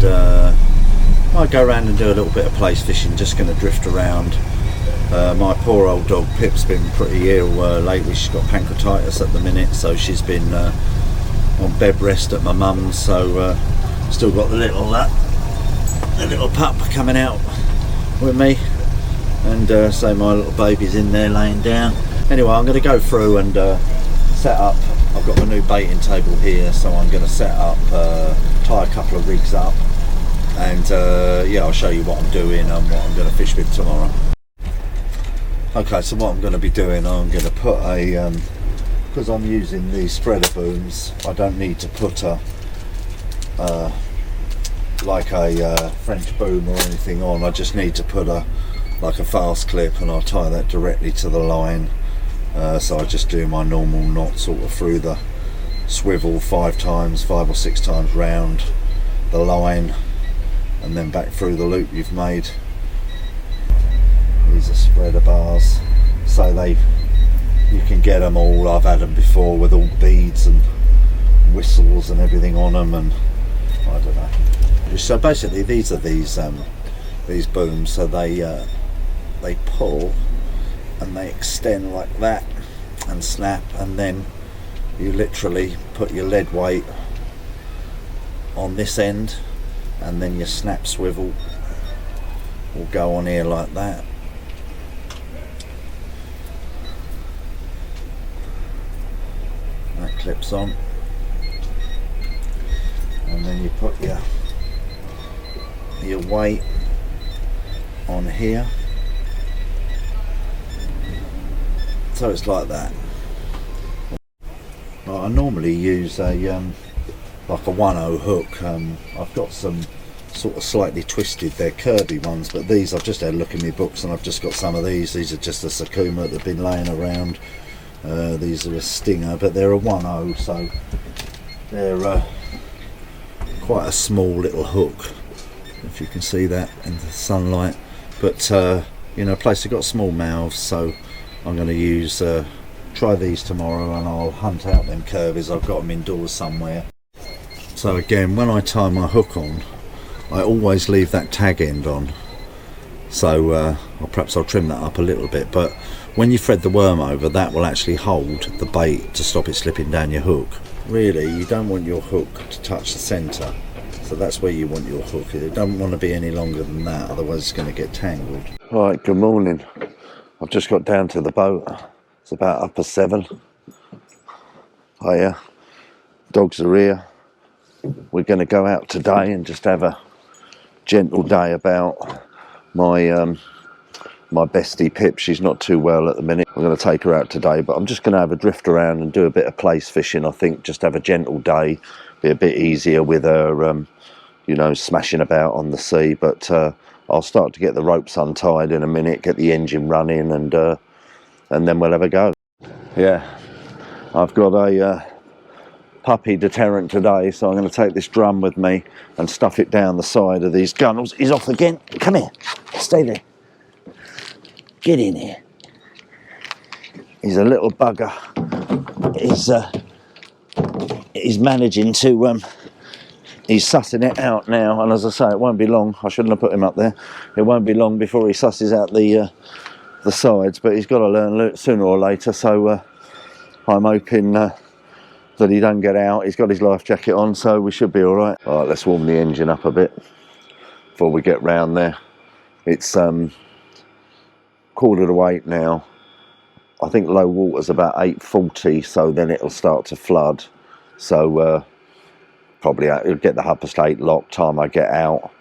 and I go around and do a little bit of place fishing, just going to drift around. My poor old dog Pip's been pretty ill lately. She's got pancreatitis at the minute, so she's been on bed rest at my mum's, so still got the little pup coming out with me, and so my little baby's in there laying down. Anyway, I'm going to go through and set up. I've got my new baiting table here, so I'm going to set up, tie a couple of rigs up, and yeah, I'll show you what I'm doing and what I'm going to fish with tomorrow. Okay, so what I'm going to be doing, I'm going to put a, because I'm using these spreader booms, I don't need to put a like a French boom or anything on. I just need to put like a fast clip, and I'll tie that directly to the line. So I just do my normal knot sort of through the swivel 5 or 6 times round the line, and then back through the loop you've made. These are spreader bars, so you can get them all. I've had them before with all beads and whistles and everything on them, and I don't know. So basically these are these booms, so they pull and they extend like that and snap, and then you literally put your lead weight on this end, and then your snap swivel will go on here like that. That clips on, and then you put your weight on here, so it's like that. I normally use a like a 1/0 hook. I've got some sort of slightly twisted, they're curvy ones, but these, I've just had a look in my books and I've just got some of these. These are just a Sakuma that have been laying around. These are a Stinger, but they're a 1/0, so they're quite a small little hook, if you can see that in the sunlight. But you know, place have got small mouths, so I'm going to use try these tomorrow, and I'll hunt out them curvies. I've got them indoors somewhere. So again, when I tie my hook on, I always leave that tag end on, so perhaps I'll trim that up a little bit, but when you thread the worm over, that will actually hold the bait to stop it slipping down your hook. Really, you don't want your hook to touch the centre, so that's where you want your hook. It don't want to be any longer than that, otherwise it's going to get tangled. Right, good morning. I've just got down to the boat. It's about 7:30. Hiya. Dogs are here. We're going to go out today and just have a gentle day about my my bestie Pip. She's not too well at the minute. I'm going to take her out today, but I'm just going to have a drift around and do a bit of place fishing. I think just have a gentle day, be a bit easier with her, you know, smashing about on the sea. But I'll start to get the ropes untied in a minute, get the engine running, and then we'll have a go. Yeah, I've got a puppy deterrent today, so I'm going to take this drum with me and stuff it down the side of these gunnels. He's off again. Come here, stay there. Get in here. He's a little bugger. He's managing to he's sussing it out now, and as I say, it won't be long. I shouldn't have put him up there. It won't be long before he susses out the sides, but he's got to learn sooner or later, so I'm hoping that he don't get out. He's got his life jacket on, so we should be all right. All right, let's warm the engine up a bit before we get round there. It's 7:45 now. I think low water's about 8:40, so then it'll start to flood. So probably it'll get the 8:30 lock. Time I get out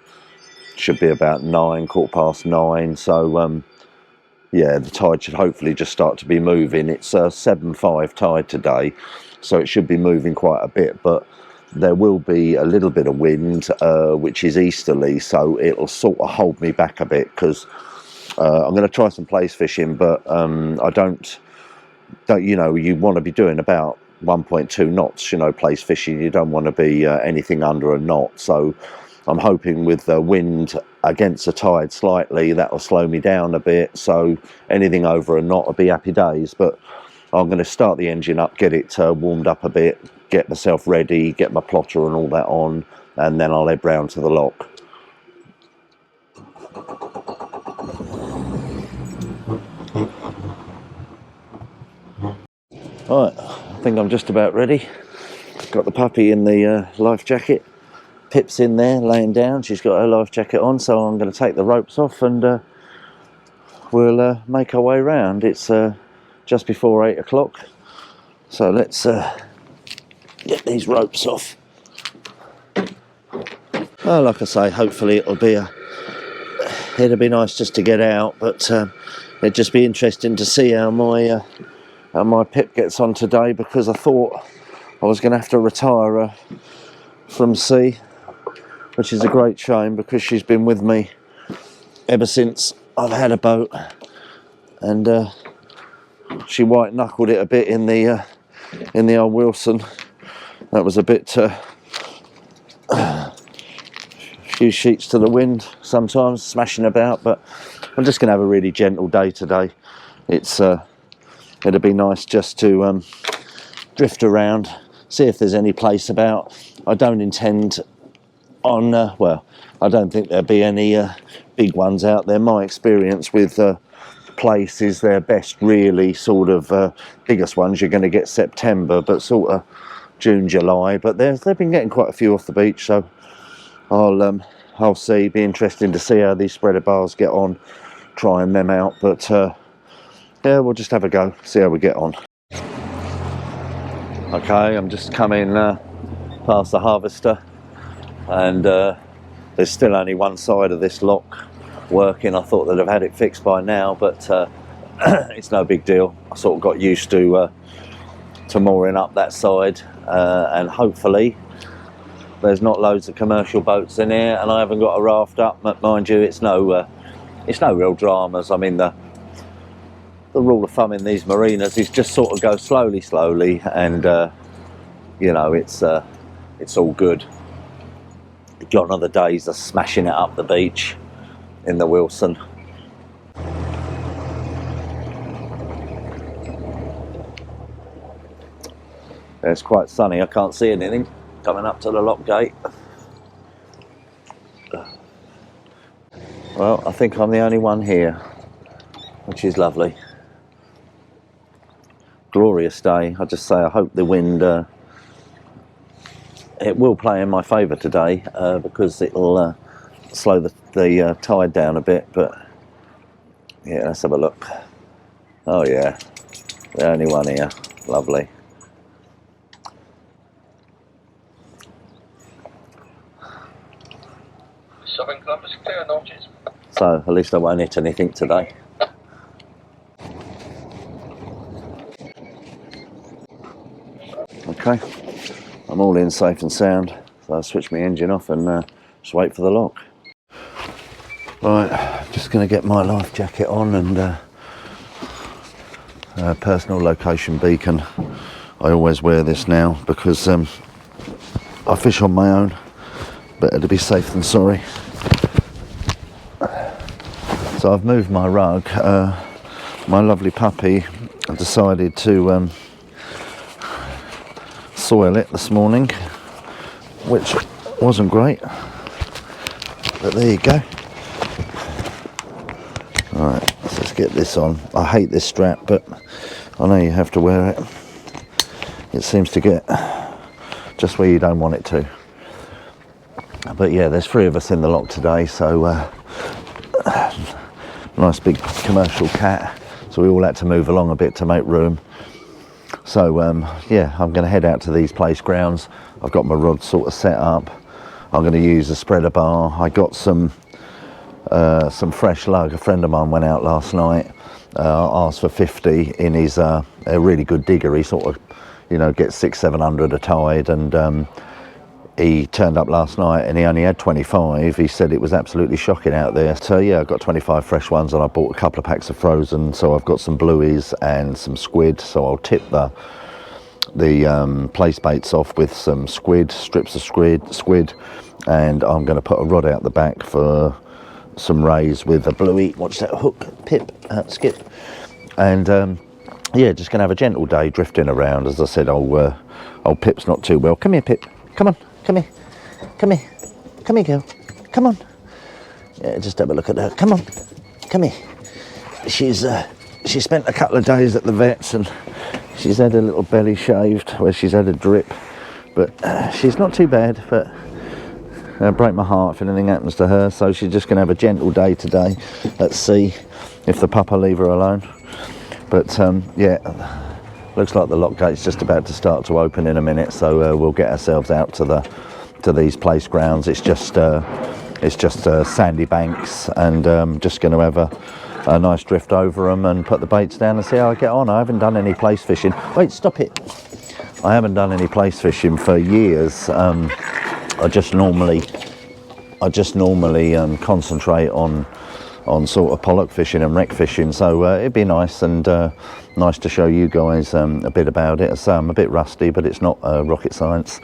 should be about 9, 9:15. So yeah, the tide should hopefully just start to be moving. It's 7.5 tide today, so it should be moving quite a bit, but there will be a little bit of wind, which is easterly, so it'll sort of hold me back a bit, because I'm going to try some place fishing, but I don't, you know, you want to be doing about 1.2 knots, you know, place fishing. You don't want to be anything under a knot, so I'm hoping with the wind against the tide slightly, that'll slow me down a bit, so anything over a knot will be happy days. But I'm going to start the engine up, get it warmed up a bit, get myself ready, get my plotter and all that on, and then I'll head round to the lock. Right, I think I'm just about ready. Got the puppy in the life jacket. Pip's in there laying down, she's got her life jacket on, so I'm going to take the ropes off and we'll make our way round. It's just before 8 o'clock, so let's get these ropes off. Well, like I say, hopefully it'll be nice just to get out, but it'd just be interesting to see how my Pip gets on today, because I thought I was going to have to retire her from sea, which is a great shame because she's been with me ever since I've had a boat, and she white knuckled it a bit in the old Wilson. That was a bit few sheets to the wind sometimes, smashing about, but I'm just going to have a really gentle day today. It'd be nice just to drift around, see if there's any place about. I don't intend on, well, I don't think there'll be any big ones out there. My experience with place is they're best really sort of biggest ones you're going to get September, but sort of June, July. But they've been getting quite a few off the beach, so I'll see. Be interesting to see how these spreader bars get on, trying them out. But yeah, we'll just have a go, see how we get on. Okay, I'm just coming past the harvester, and there's still only one side of this lock working. I thought they'd have had it fixed by now, but it's no big deal. I sort of got used to mooring up that side, and hopefully there's not loads of commercial boats in here, and I haven't got a raft up. But mind you, it's no real dramas. I mean, the rule of thumb in these marinas is just sort of go slowly, and you know, it's all good. Gone are the days of smashing it up the beach in the Wilson. It's quite sunny, I can't see anything coming up to the lock gate. Well, I think I'm the only one here, which is lovely. Glorious day. I just say I hope the wind it will play in my favour today, because it'll slow the tide down a bit. But yeah, let's have a look. Oh yeah, the only one here. Lovely. Southern Columbus clear notches. So at least I won't hit anything today. Okay, I'm all in safe and sound, so I'll switch my engine off and just wait for the lock. Right, just going to get my life jacket on and personal location beacon. I always wear this now because I fish on my own. Better to be safe than sorry. So I've moved my rug. My lovely puppy decided to soil it this morning, which wasn't great, but there you go. Alright, so let's get this on. I hate this strap, but I know you have to wear it. It seems to get just where you don't want it to. But yeah, there's 3 of us in the lock today, so nice big commercial cat, so we all had to move along a bit to make room. So yeah, I'm going to head out to these place grounds. I've got my rod sort of set up. I'm going to use a spreader bar. I got some fresh lug. A friend of mine went out last night, asked for 50 in his a really good digger. He sort of, you know, gets 600-700 a tide, and he turned up last night and he only had 25. He said it was absolutely shocking out there. So yeah, I got 25 fresh ones, and I bought a couple of packs of frozen. So I've got some blueies and some squid. So I'll tip the place baits off with some strips of squid, and I'm going to put a rod out the back for some rays with a bluey. Watch that hook, skip. And yeah, just going to have a gentle day drifting around. As I said, old Pip's not too well. Come here, Pip. Come on. Come here. Come here. Come here, girl. Come on. Yeah, just have a look at her. Come on. Come here. She spent a couple of days at the vet's and she's had a little belly shaved where she's had a drip. But she's not too bad, but it'll break my heart if anything happens to her. So she's just going to have a gentle day today. Let's see if the pup will leave her alone. But yeah, looks like the lock gate's just about to start to open in a minute. So we'll get ourselves out to these place grounds. It's just Sandbanks, and just going to have a nice drift over them and put the baits down and see how I get on. I haven't done any place fishing. Wait, stop it. I haven't done any place fishing for years. I just normally concentrate on sort of pollock fishing and wreck fishing. So it'd be nice and nice to show you guys a bit about it. So I'm a bit rusty, but it's not rocket science.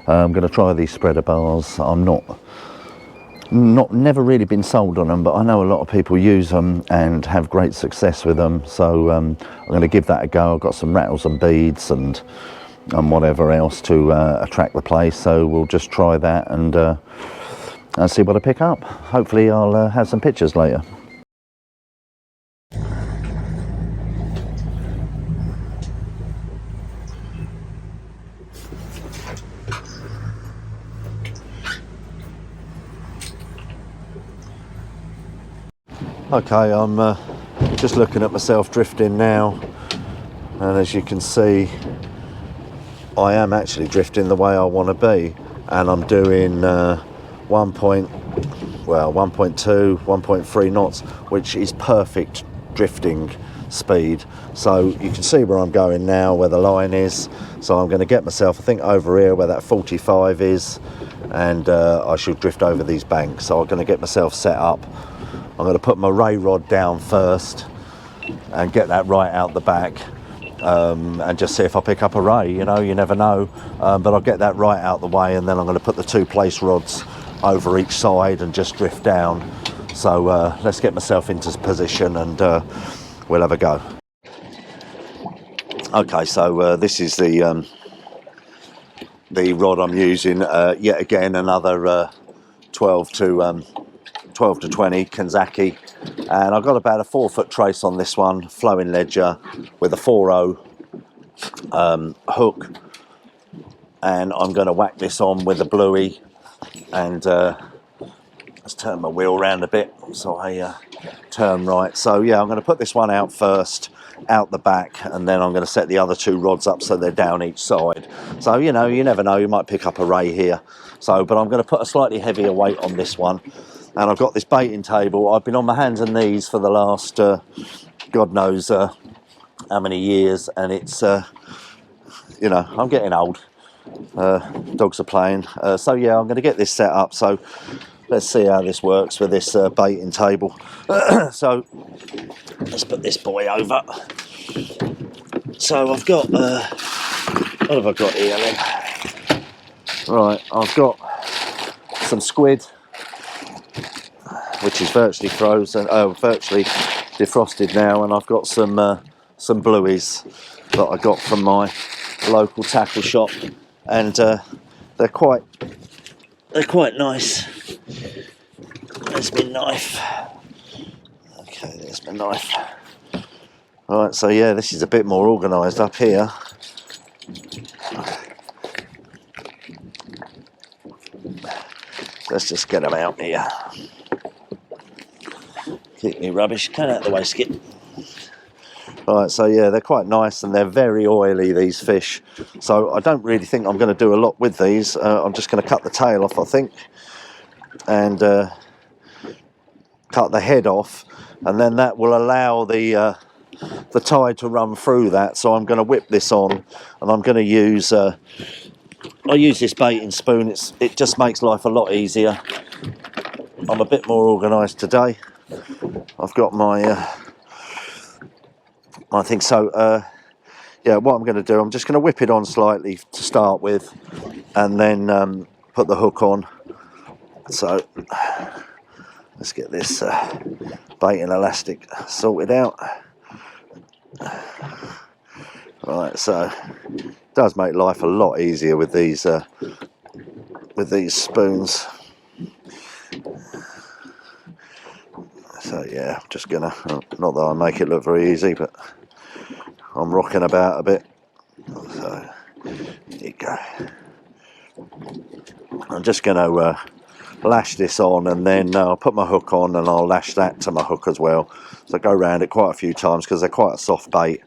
I'm going to try these spreader bars. I'm never really been sold on them, but I know a lot of people use them and have great success with them. So I'm going to give that a go. I've got some rattles and beads and whatever else to attract the place. So we'll just try that and see what I pick up. Hopefully I'll have some pictures later. Okay, I'm just looking at myself drifting now, and as you can see, I am actually drifting the way I want to be, and I'm doing 1.2, 1.3 knots, which is perfect drifting speed. So you can see where I'm going now, where the line is. So I'm going to get myself, I think, over here where that 45 is, and I should drift over these banks. So I'm going to get myself set up. I'm going to put my ray rod down first and get that right out the back, and just see if I pick up a ray. You know, you never know, but I'll get that right out the way, and then I'm going to put the 2 place rods over each side and just drift down. So let's get myself into position and we'll have a go. Okay, so this is the rod I'm using. Yet again, another 12 to 20 Kanzaki, and I've got about a 4-foot trace on this one, flowing ledger with a 4.0 hook, and I'm going to whack this on with a bluey, and let's turn my wheel around a bit so I turn right. So yeah, I'm going to put this one out first, out the back, and then I'm going to set the other 2 rods up so they're down each side. So you know, you never know, you might pick up a ray here. So, but I'm going to put a slightly heavier weight on this one. And I've got this baiting table. I've been on my hands and knees for the last, God knows how many years. And it's, you know, I'm getting old. Dogs are playing. So yeah, I'm going to get this set up. So let's see how this works with this baiting table. So let's put this boy over. So I've got, what have I got here then? Right, I've got some squid, which is virtually frozen, virtually defrosted now, and I've got some blueies that I got from my local tackle shop, and they're quite nice. There's my knife. Okay, there's my knife. Right, so yeah, this is a bit more organised up here. Let's just get them out here. Keep me rubbish. Cut out the way, Skip. Right, so yeah, they're quite nice and they're very oily, these fish. So I don't really think I'm going to do a lot with these. I'm just going to cut the tail off, I think, and cut the head off, and then that will allow the tide to run through that. So I'm going to whip this on, and I'm going to use I use this baiting spoon. It just makes life a lot easier. I'm a bit more organised today. I've got my I think so. Yeah, what I'm going to do, I'm just going to whip it on slightly to start with, and then put the hook on. So let's get this baiting elastic sorted out. Right, so it does make life a lot easier with these with these spoons. So yeah, just gonna, not that I make it look very easy, but I'm rocking about a bit. So there you go. I'm just gonna lash this on, and then I'll put my hook on and I'll lash that to my hook as well. So I go around it quite a few times because they're quite a soft bait.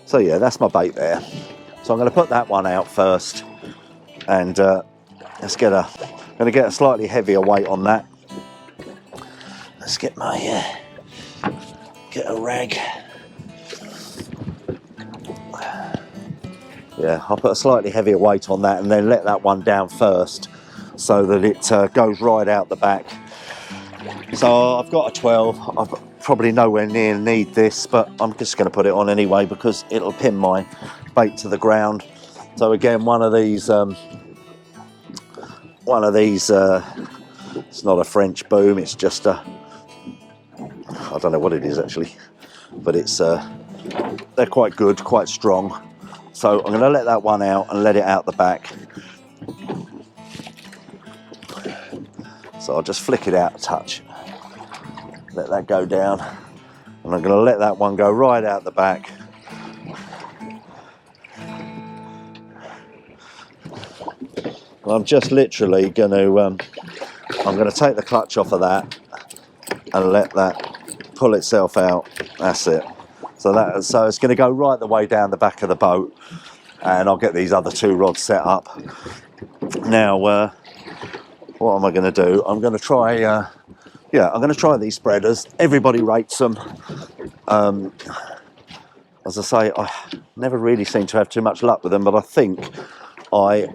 So yeah, that's my bait there. So I'm going to put that one out first, and let's get I'm going to get a slightly heavier weight on that. Let's get my get a rag. Yeah, I'll put a slightly heavier weight on that and then let that one down first so that it goes right out the back. So I've got a 12. I've probably nowhere near need this, but I'm just going to put it on anyway because it'll pin my bait to the ground. So again, one of these, it's not a French boom, it's just a, I don't know what it is actually, but it's, they're quite good, quite strong. So I'm going to let that one out and let it out the back. So I'll just flick it out a touch, let that go down, and I'm going to let that one go right out the back. And I'm just literally going to, I'm going to take the clutch off of that and let that pull itself out. That's it. So it's going to go right the way down the back of the boat, and I'll get these other two rods set up. Now, what am I going to do? I'm going to try, I'm going to try these spreaders. Everybody rates them. As I say, I never really seem to have too much luck with them, but I think I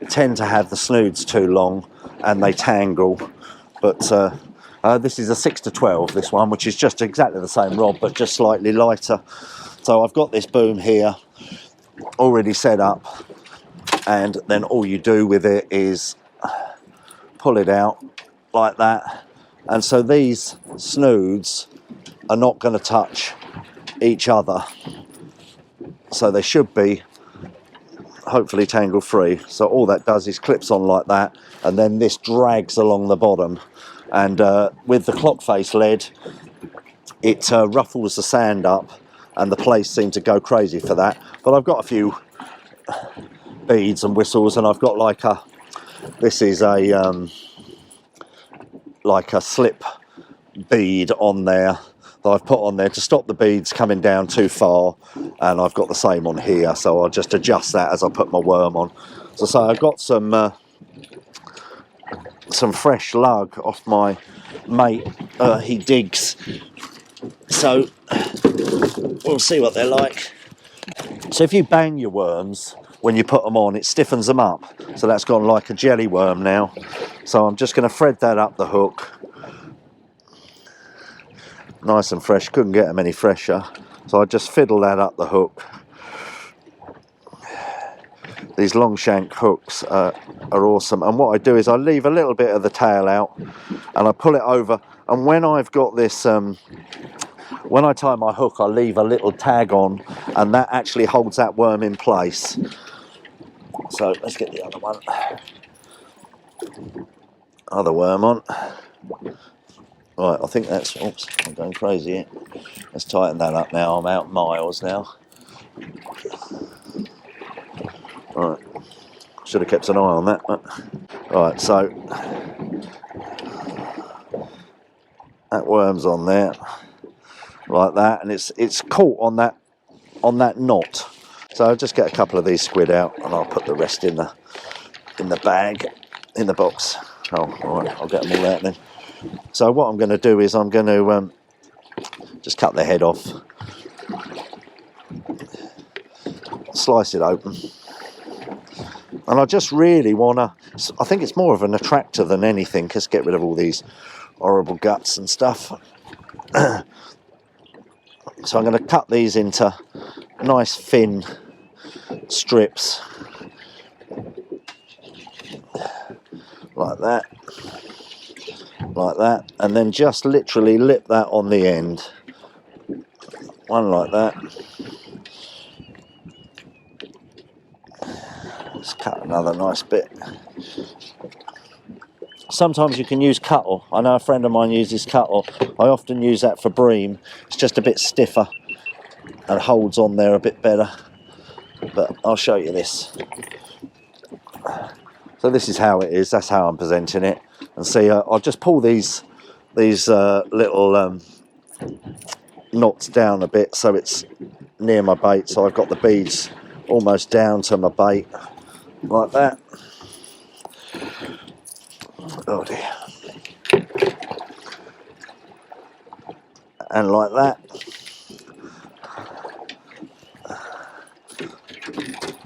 tend to have the snoods too long and they tangle. But this is a 6-12, this one, which is just exactly the same rod, but just slightly lighter. So I've got this boom here already set up, and then all you do with it is pull it out like that. And so these snoods are not going to touch each other. So they should be hopefully tangle free. So all that does is clips on like that, and then this drags along the bottom. And with the clock face lead, it ruffles the sand up, and the place seemed to go crazy for that. But I've got a few beads and whistles, and I've got like a, this is a like a slip bead on there that I've put on there to stop the beads coming down too far, and I've got the same on here, so I'll just adjust that as I put my worm on. So I've got some fresh lug off my mate, he digs, so we'll see what they're like. So if you bang your worms when you put them on, it stiffens them up, so that's gone like a jelly worm now. So I'm just going to thread that up the hook, nice and fresh, couldn't get them any fresher, so I just fiddle that up the hook. These long shank hooks are awesome, and what I do is I leave a little bit of the tail out and I pull it over, and when I've got this, when I tie my hook, I leave a little tag on, and that actually holds that worm in place. So let's get the other one, other worm on. Right, I think that's, oops, I'm going crazy here. Let's tighten that up now, I'm out miles now. Right, should have kept an eye on that. But right, so that worm's on there, like that, and it's caught on that knot. So I'll just get a couple of these squid out, and I'll put the rest in the bag, in the box. Oh, all right, I'll get them all out then. So what I'm going to do is I'm going to just cut the head off, slice it open, and I just really want to, I think it's more of an attractor than anything, just get rid of all these horrible guts and stuff. So I'm going to cut these into nice thin strips like that, and then just literally lip that on the end. One like that. Let's cut another nice bit. Sometimes you can use cuttle. I know a friend of mine uses cuttle. I often use that for bream. It's just a bit stiffer and holds on there a bit better. But I'll show you this. So this is how it is. That's how I'm presenting it. And see, I'll just pull these little knots down a bit so it's near my bait. So I've got the beads almost down to my bait, like that. Oh dear. And like that.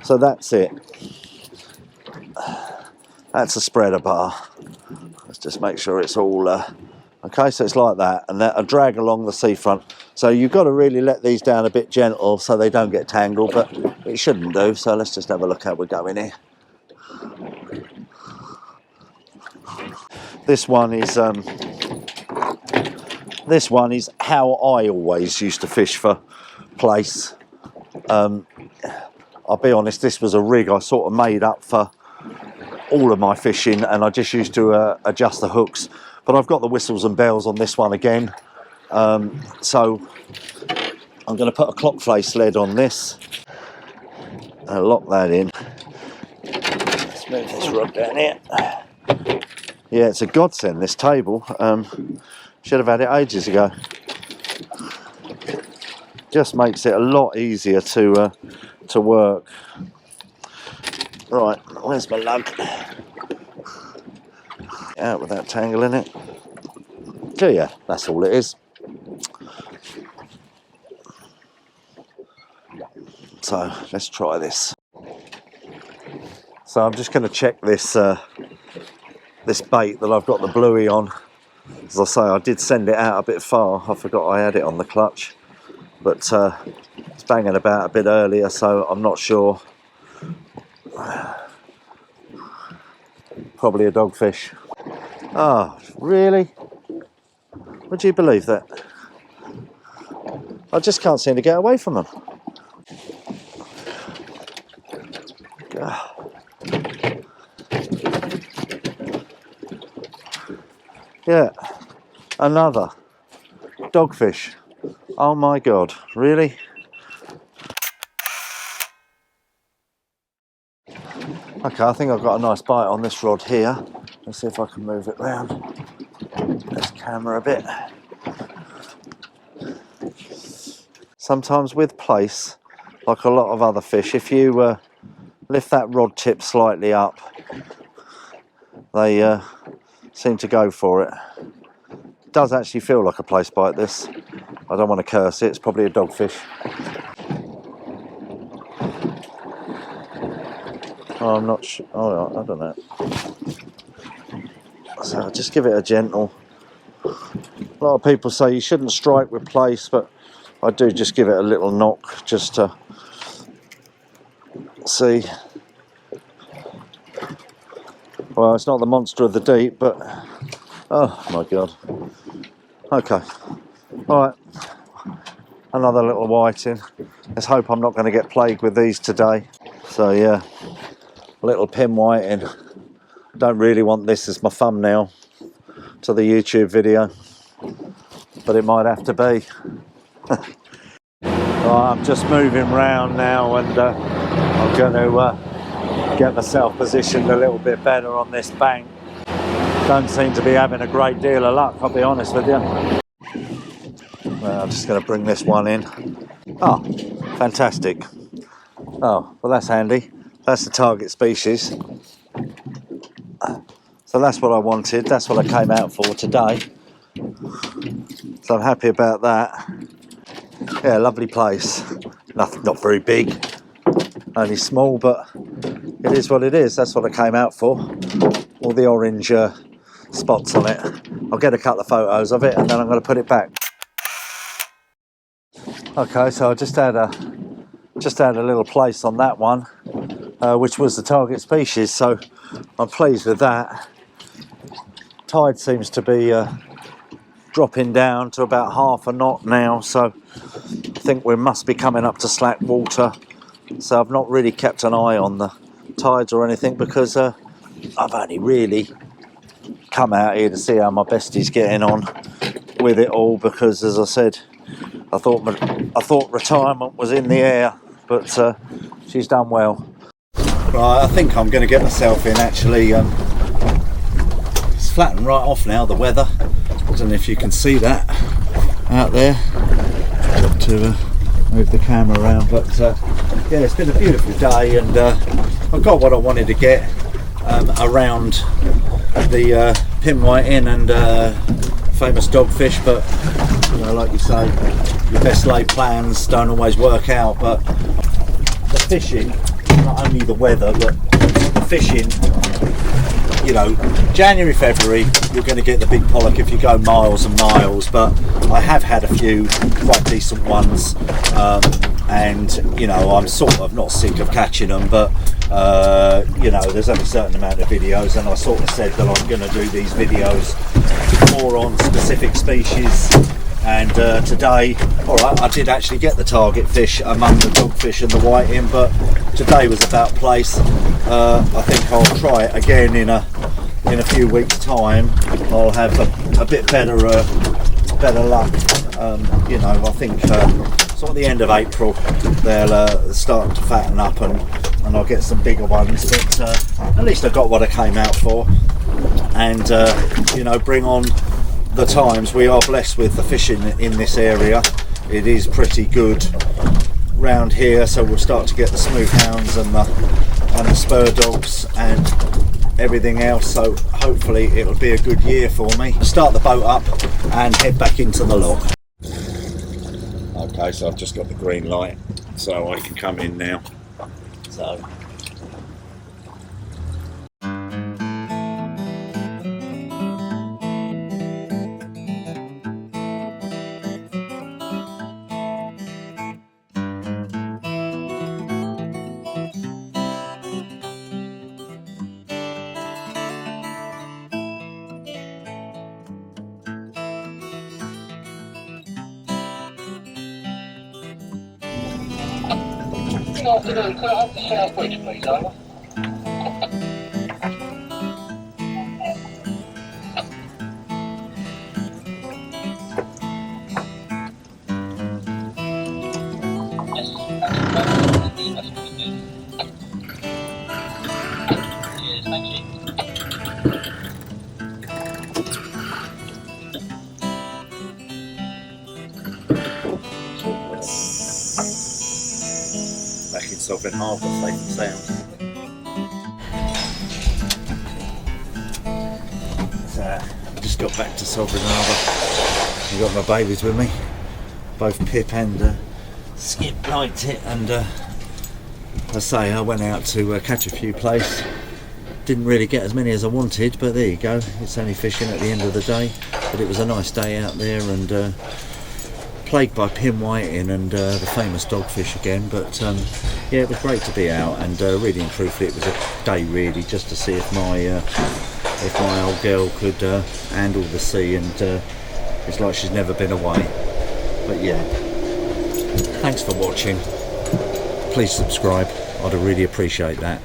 So that's it. That's a spreader bar. Let's just make sure it's all okay. So it's like that, and that'll drag along the seafront. So you've got to really let these down a bit gentle so they don't get tangled, but it shouldn't do. So let's just have a look how we're going here. This one is how I always used to fish for place. I'll be honest, this was a rig I sort of made up for all of my fishing, and I just used to adjust the hooks. But I've got the whistles and bells on this one again. So I'm going to put a clock face lead on this and lock that in. Let's move this rod down here. Yeah, it's a godsend, this table. Should have had it ages ago. Just makes it a lot easier to work. Right, where's my lug? Out without tangling it. So yeah, that's all it is. So let's try this. So I'm just going to check this this bait that I've got the bluey on. As I say, I did send it out a bit far. I forgot I had it on the clutch, but it's banging about a bit earlier, so I'm not sure. Probably a dogfish. Oh, really? Would you believe that? I just can't seem to get away from them. Yeah, another dogfish. Oh my God, really? Okay, I think I've got a nice bite on this rod here. Let's see if I can move it round this camera a bit. Sometimes with place, like a lot of other fish, if you lift that rod tip slightly up, they seem to go for it. It does actually feel like a place bite, this. I don't want to curse it, it's probably a dogfish. Oh, I'm not sure. Oh, I don't know. So I'll just give it a gentle. A lot of people say you shouldn't strike with place, but I do just give it a little knock just to see. Well, it's not the monster of the deep, but oh my God. Okay. All right. Another little whiting. Let's hope I'm not going to get plagued with these today. So yeah, little pin whiting. Don't really want this as my thumbnail to the YouTube video, but it might have to be. I'm just moving round now, and I'm going to get myself positioned a little bit better on this bank. Don't seem to be having a great deal of luck, I'll be honest with you. Well, I'm just going to bring this one in. Oh, fantastic. Oh, well, that's handy. That's the target species. So that's what I wanted. That's what I came out for today. So I'm happy about that. Yeah, lovely place. Not very big, only small, but it is what it is. That's what I came out for. All the orange spots on it. I'll get a couple of photos of it, and then I'm going to put it back. Okay, so I just had a little place on that one, which was the target species. So I'm pleased with that. tide seems to be dropping down to about half a knot now, so I think we must be coming up to slack water. So I've not really kept an eye on the tides or anything, because I've only really come out here to see how my bestie's getting on with it all, because as I said, I thought retirement was in the air, but she's done well. Right, I think I'm going to get myself in actually. It's flattened right off now, the weather. I don't know if you can see that out there. Got to move the camera around, but yeah, it's been a beautiful day, and I got what I wanted to get around the pin whiting and famous dogfish, but you know, like you say, your best laid plans don't always work out. But the fishing, not only the weather, but the fishing, you know, January, February, you're going to get the big pollock if you go miles and miles, but I have had a few quite decent ones, and you know, I'm sort of not sick of catching them, but you know, there's only a certain amount of videos, and I sort of said that I'm going to do these videos more on specific species. And today, alright, I did actually get the target fish among the dogfish and the whiting, but today was about place. I think I'll try it again in a few weeks' time. I'll have a bit better luck. You know, I think sort of the end of April they'll start to fatten up, and I'll get some bigger ones. But at least I got what I came out for, and you know, bring on the times. We are blessed with the fishing in this area. It is pretty good round here, so we'll start to get the smooth hounds and the spur dogs and everything else, so hopefully it'll be a good year for me. Start the boat up and head back into the lock. Okay, so I've just got the green light, so I can come in now. So Good afternoon. Could I have the South Bridge, please, over? Yes. That's what we do. Cheers, thank you. back in Sovereign Harbour, safe and sound. So I just got back to Sovereign Harbour. I've got my babies with me, both Pip and Skip liked it, and I say I went out to catch a few place. Didn't really get as many as I wanted, but there you go. It's only fishing at the end of the day, but it was a nice day out there, and plagued by pin whiting and the famous dogfish again, but yeah, it was great to be out, and really and truthfully it was a day really just to see if my old girl could handle the sea, and it's like she's never been away. But yeah, thanks for watching. Please subscribe, I'd really appreciate that.